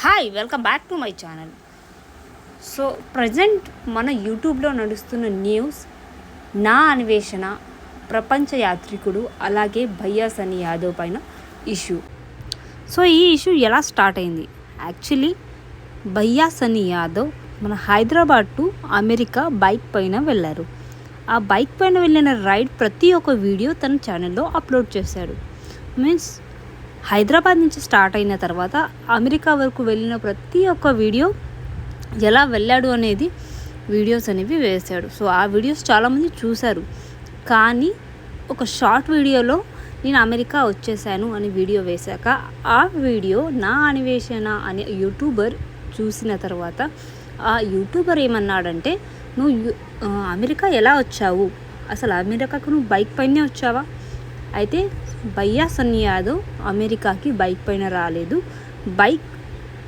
Hi welcome back to my channel. So present మన యూట్యూబ్లో నడుస్తున్న న్యూస్ నా అన్వేషణ, ప్రపంచ యాత్రికుడు, అలాగే భయ్యా సన్నీ యాదవ్ పైన ఇష్యూ. సో ఈ ఇష్యూ ఎలా స్టార్ట్ అయింది? యాక్చువల్లీ భయ్యా సన్నీ యాదవ్ మన హైదరాబాద్ టు అమెరికా బైక్ పైన వెళ్ళారు. ఆ బైక్ పైన వెళ్ళిన రైడ్ ప్రతి ఒక్క వీడియో తన ఛానల్లో అప్లోడ్ చేశాడు. మీన్స్ హైదరాబాద్ నుంచి స్టార్ట్ అయిన తర్వాత అమెరికా వరకు వెళ్ళిన ప్రతి ఒక్క వీడియో ఎలా వెళ్ళాడు అనేది వీడియోస్ అనేవి వేశాడు. సో ఆ వీడియోస్ చాలామంది చూశారు. కానీ ఒక షార్ట్ వీడియోలో నేను అమెరికా వచ్చేసాను అని వీడియో వేశాక ఆ వీడియో నా అన్వేషణ అనే యూట్యూబర్ చూసిన తర్వాత ఆ యూట్యూబర్ ఏమన్నాడంటే, నువ్వు అమెరికా ఎలా వచ్చావు, అసలు అమెరికాకు నువ్వు బైక్ పైనే వచ్చావా? అయితే భయ్యా సన్నీ యాదవ్ అమెరికాకి బైక్ పైన రాలేదు, బైక్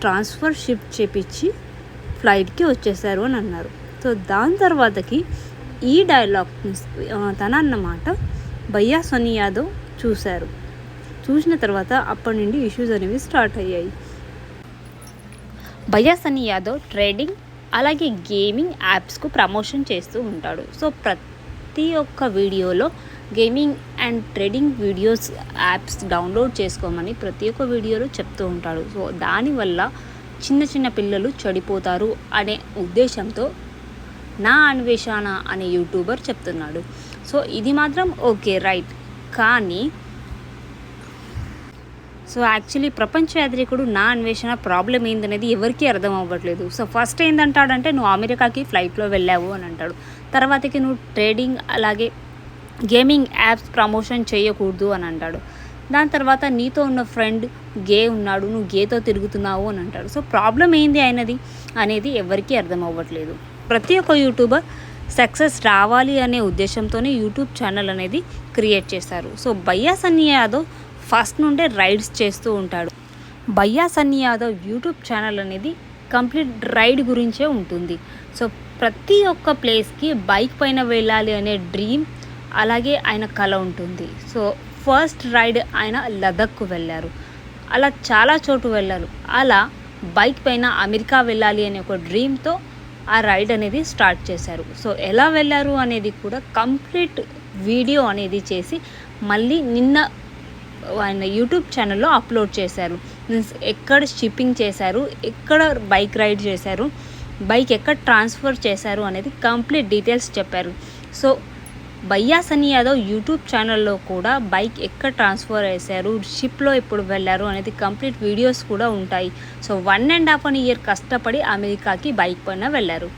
ట్రాన్స్ఫర్ షిఫ్ట్ చేపించి ఫ్లైట్కి వచ్చేసారు అని అన్నారు. సో దాని తర్వాతకి ఈ డైలాగ్ తన అన్నమాట భయ్యా సన్నీ యాదవ్ చూశారు. చూసిన తర్వాత అప్పటి నుండి ఇష్యూస్ అనేవి స్టార్ట్ అయ్యాయి. భయ్యా సన్నీ యాదవ్ ట్రేడింగ్ అలాగే గేమింగ్ యాప్స్కు ప్రమోషన్ చేస్తూ ఉంటాడు. సో ప్రతి ఒక్క వీడియోలో gaming and trading videos apps download చేసుకోమని ప్రతి ఒక్క వీడియోలో చెప్తూ ఉంటాడు. సో దానివల్ల చిన్న చిన్న పిల్లలు చెడిపోతారు అనే ఉద్దేశంతో నా అన్వేషణ అనే యూట్యూబర్ చెప్తున్నాడు. సో ఇది మాత్రం ఓకే, రైట్. కానీ సో యాక్చువల్లీ ప్రపంచ యాత్రికుడు నా అన్వేషణ ప్రాబ్లం ఏందనేది ఎవరికీ అర్థం అవ్వట్లేదు. సో ఫస్ట్ ఏంటంటాడంటే, నువ్వు అమెరికాకి ఫ్లైట్లో వెళ్ళావు అని అంటాడు. తర్వాతకి నువ్వు ట్రేడింగ్ అలాగే గేమింగ్ యాప్స్ ప్రమోషన్ చేయకూడదు అని అంటాడు. దాని తర్వాత నీతో ఉన్న ఫ్రెండ్ గే ఉన్నాడు, నువ్వు గేతో తిరుగుతున్నావు అని అంటాడు. సో ప్రాబ్లం ఏంది అయినది అనేది ఎవరికీ అర్థం అవ్వట్లేదు. ప్రతి ఒక్క యూట్యూబర్ సక్సెస్ రావాలి అనే ఉద్దేశంతోనే యూట్యూబ్ ఛానల్ అనేది క్రియేట్ చేశారు. సో భయ్యా సన్నీ యాదవ్ ఫస్ట్ నుండే రైడ్స్ చేస్తూ ఉంటాడు. భయ్యా సన్నీ యాదవ్ యూట్యూబ్ ఛానల్ అనేది కంప్లీట్ రైడ్ గురించే ఉంటుంది. సో ప్రతి ఒక్క ప్లేస్కి బైక్ పైన వెళ్ళాలి అనే డ్రీమ్ అలాగే ఆయన కళ ఉంటుంది. సో ఫస్ట్ రైడ్ ఆయన లదఖ్కు వెళ్ళారు, అలా చాలా చోటు వెళ్ళారు. అలా బైక్ పైన అమెరికా వెళ్ళాలి అనే ఒక డ్రీమ్తో ఆ రైడ్ అనేది స్టార్ట్ చేశారు. సో ఎలా వెళ్ళారు అనేది కూడా కంప్లీట్ వీడియో అనేది చేసి మళ్ళీ నిన్న ఆయన యూట్యూబ్ ఛానల్లో అప్లోడ్ చేశారు. మీన్స్ ఎక్కడ షిప్పింగ్ చేశారు, ఎక్కడ బైక్ రైడ్ చేశారు, బైక్ ఎక్కడ ట్రాన్స్ఫర్ చేశారు అనేది కంప్లీట్ డీటెయిల్స్ చెప్పారు. సో భయ్యా సన్నీ యాదవ్ యూట్యూబ్ ఛానల్లో కూడా బైక్ ఎక్కడ ట్రాన్స్ఫర్ చేశారు, షిప్లో ఎప్పుడు వెళ్ళారు అనేది కంప్లీట్ వీడియోస్ కూడా ఉంటాయి. సో 1.5 ఇయర్ కష్టపడి అమెరికాకి బైక్ పైన వెళ్ళారు.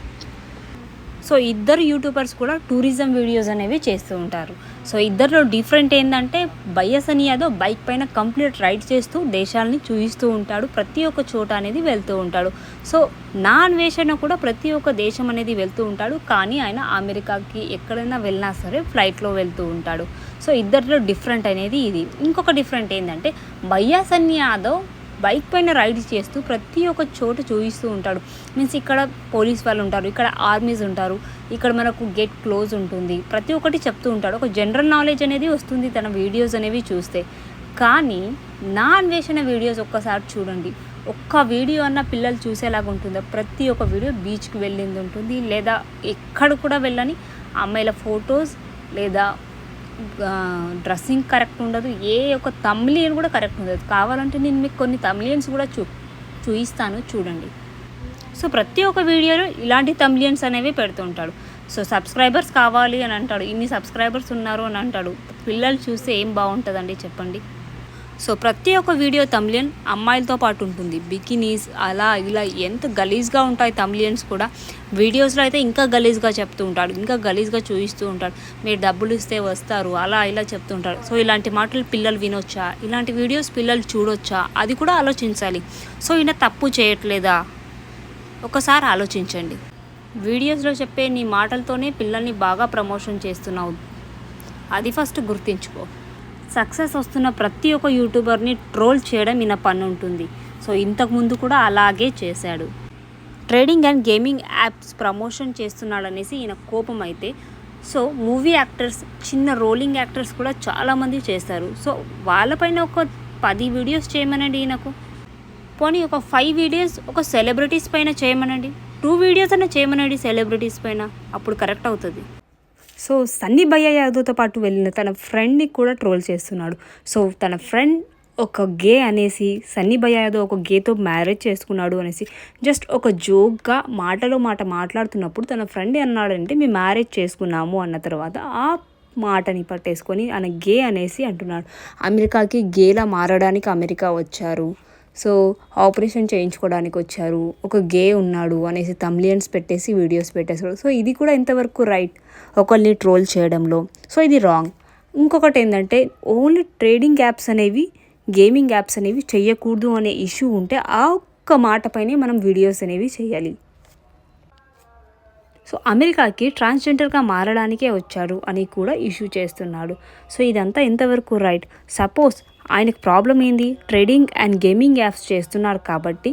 సో ఇద్దరు యూట్యూబర్స్ కూడా టూరిజం వీడియోస్ అనేవి చేస్తూ ఉంటారు. సో ఇద్దరిలో డిఫరెంట్ ఏంటంటే, భయ్యా సన్నీ యాదవ్ బైక్ పైన కంప్లీట్ రైడ్ చేస్తూ దేశాలని చూపిస్తూ ఉంటాడు, ప్రతి ఒక్క చోట అనేది వెళ్తూ ఉంటాడు. సో నా అన్వేషణ కూడా ప్రతి ఒక్క దేశం అనేది వెళ్తూ ఉంటాడు, కానీ ఆయన అమెరికాకి ఎక్కడైనా వెళ్ళినా సరే ఫ్లైట్లో వెళ్తూ ఉంటాడు. సో ఇద్దరిలో డిఫరెంట్ అనేది ఇది. ఇంకొక డిఫరెంట్ ఏంటంటే, భయ్యా సన్నీ యాదవ్ బైక్ పైన రైడ్ చేస్తూ ప్రతి ఒక్క చోట చూపిస్తూ ఉంటాడు. మీన్స్ ఇక్కడ పోలీస్ వాళ్ళు ఉంటారు, ఇక్కడ ఆర్మీస్ ఉంటారు, ఇక్కడ మనకు గేట్ క్లోజ్ ఉంటుంది, ప్రతి ఒక్కటి చెప్తూ ఉంటాడు. ఒక జనరల్ నాలెడ్జ్ అనేది వస్తుంది తన వీడియోస్ అనేవి చూస్తే. కానీ నా అన్వేషణ వీడియోస్ ఒక్కసారి చూడండి, ఒక్క వీడియో అన్న పిల్లలు చూసేలాగా ఉంటుందో. ప్రతి ఒక్క వీడియో బీచ్కి వెళ్ళింది ఉంటుంది, లేదా ఎక్కడ కూడా వెళ్ళని అమ్మాయిల ఫొటోస్ లేదా డ్రెస్సింగ్ కరెక్ట్ ఉండదు, ఏ ఒక తమ్లియన్ కూడా కరెక్ట్ ఉండదు. కావాలంటే నేను మీకు కొన్ని తమ్లియన్స్ కూడా చూపిస్తాను, చూడండి. సో ప్రతి ఒక్క వీడియోలో ఇలాంటి తమ్లియన్స్ అనేవి పెడుతుంటాడు. సో సబ్స్క్రైబర్స్ కావాలి అని అంటాడు, ఇన్ని సబ్స్క్రైబర్స్ ఉన్నారు అని అంటాడు. పిల్లలు చూస్తే ఏం బాగుంటుందండి చెప్పండి. సో ప్రతి ఒక్క వీడియో తమ్లియన్ అమ్మాయిలతో పాటు ఉంటుంది, బికినీస్ అలా ఇలా ఎంత గలీజ్గా ఉంటాయి తమ్లియన్స్ కూడా. వీడియోస్లో అయితే ఇంకా గలీజ్గా చెప్తూ ఉంటాడు, ఇంకా గలీజ్గా చూపిస్తూ ఉంటాడు. మీరు డబ్బులు ఇస్తే వస్తారు అలా ఇలా చెప్తుంటాడు. సో ఇలాంటి మాటలు పిల్లలు వినొచ్చా, ఇలాంటి వీడియోస్ పిల్లలు చూడొచ్చా, అది కూడా ఆలోచించాలి. సో ఈయన తప్పు చేయట్లేదా ఒకసారి ఆలోచించండి. వీడియోస్లో చెప్పే నీ మాటలతోనే పిల్లల్ని బాగా ప్రమోషన్ చేస్తున్నావు, అది ఫస్ట్ గుర్తించుకో. సక్సెస్ వస్తున్న ప్రతి ఒక్క యూట్యూబర్ని ట్రోల్ చేయడం ఈయన పని ఉంటుంది. సో ఇంతకుముందు కూడా అలాగే చేశాడు. Trading and gaming apps promotion చేస్తున్నాడనేసి ఈయన కోపం అయితే, సో మూవీ యాక్టర్స్, చిన్న రోలింగ్ యాక్టర్స్ కూడా చాలామంది చేస్తారు. సో వాళ్ళపైన ఒక 10 వీడియోస్ చేయమనండి ఈయనకు. పోనీ ఒక 5 వీడియోస్ ఒక సెలబ్రిటీస్ పైన చేయమనండి, 2 వీడియోస్ అయినా చేయమనండి సెలబ్రిటీస్ పైన, అప్పుడు కరెక్ట్ అవుతుంది. సో సన్నీ భయ్య యాదవ్తో పాటు వెళ్ళిన తన ఫ్రెండ్ని కూడా ట్రోల్ చేస్తున్నాడు. సో తన ఫ్రెండ్ ఒక గే అనేసి, సన్నీ భయ్య యాదవ్ ఒక గేతో మ్యారేజ్ చేసుకున్నాడు అనేసి జస్ట్ ఒక జోక్గా మాటలో మాట మాట్లాడుతున్నప్పుడు తన ఫ్రెండ్ అన్నాడంటే మేము మ్యారేజ్ చేసుకున్నాము అన్న తర్వాత ఆ మాటని పట్టేసుకొని ఆయన గే అనేసి అంటున్నాడు. అమెరికాకి గేలా మారడానికి అమెరికా వచ్చారు, సో ఆపరేషన్ చేయించుకోవడానికి వచ్చారు, ఒక గే ఉన్నాడు అనేసి థంబ్నెయిల్స్ పెట్టేసి వీడియోస్ పెట్టేశాడు. సో ఇది కూడా ఎంతవరకు రైట్ ఒకరిని ట్రోల్ చేయడంలో? సో ఇది రాంగ్. ఇంకొకటి ఏంటంటే ఓన్లీ ట్రేడింగ్ యాప్స్ అనేవి, గేమింగ్ యాప్స్ అనేవి చేయకూడదు అనే ఇష్యూ ఉంటే ఆ ఒక్క మాటపైనే మనం వీడియోస్ అనేవి చేయాలి. సో అమెరికాకి ట్రాన్స్జెండర్గా మారడానికే వచ్చాడు అని కూడా ఇష్యూ చేస్తున్నాడు. సో ఇదంతా ఎంతవరకు రైట్? సపోజ్ ఆయనకు ప్రాబ్లం ఏంది, ట్రేడింగ్ అండ్ గేమింగ్ యాప్స్ చేస్తున్నారు కాబట్టి,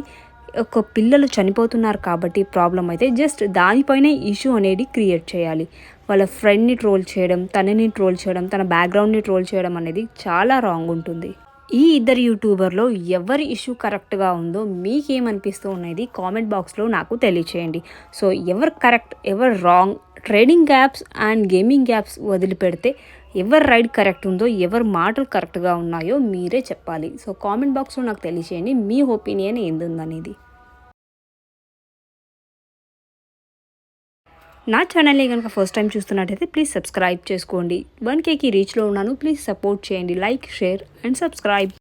ఒక పిల్లలు చనిపోతున్నారు కాబట్టి ప్రాబ్లం అయితే జస్ట్ దానిపైనే ఇష్యూ అనేది క్రియేట్ చేయాలి. వాళ్ళ ఫ్రెండ్ని ట్రోల్ చేయడం, తనని ట్రోల్ చేయడం, తన బ్యాక్గ్రౌండ్ని ట్రోల్ చేయడం అనేది చాలా రాంగ్ ఉంటుంది. ఈ ఇద్దరు యూట్యూబర్లో ఎవరి ఇష్యూ కరెక్ట్గా ఉందో మీకేమనిపిస్తూ ఉన్నది కామెంట్ బాక్స్లో నాకు తెలియచేయండి. సో ఎవరు కరెక్ట్, ఎవరు wrong, trading apps and gaming apps వదిలిపెడితే ఎవరు రైట్ కరెక్ట్ ఉందో, ఎవరు మాటలు కరెక్ట్గా ఉన్నాయో మీరే చెప్పాలి. సో కామెంట్ బాక్స్లో నాకు తెలియచేయండి మీ ఒపీనియన్ ఏందుందనేది. నా ఛానల్ని కనుక ఫస్ట్ టైం చూస్తున్నట్టయితే ప్లీజ్ సబ్స్క్రైబ్ చేసుకోండి. 1Kకి రీచ్లో ఉన్నాను, ప్లీజ్ సపోర్ట్ చేయండి. Like, share and subscribe.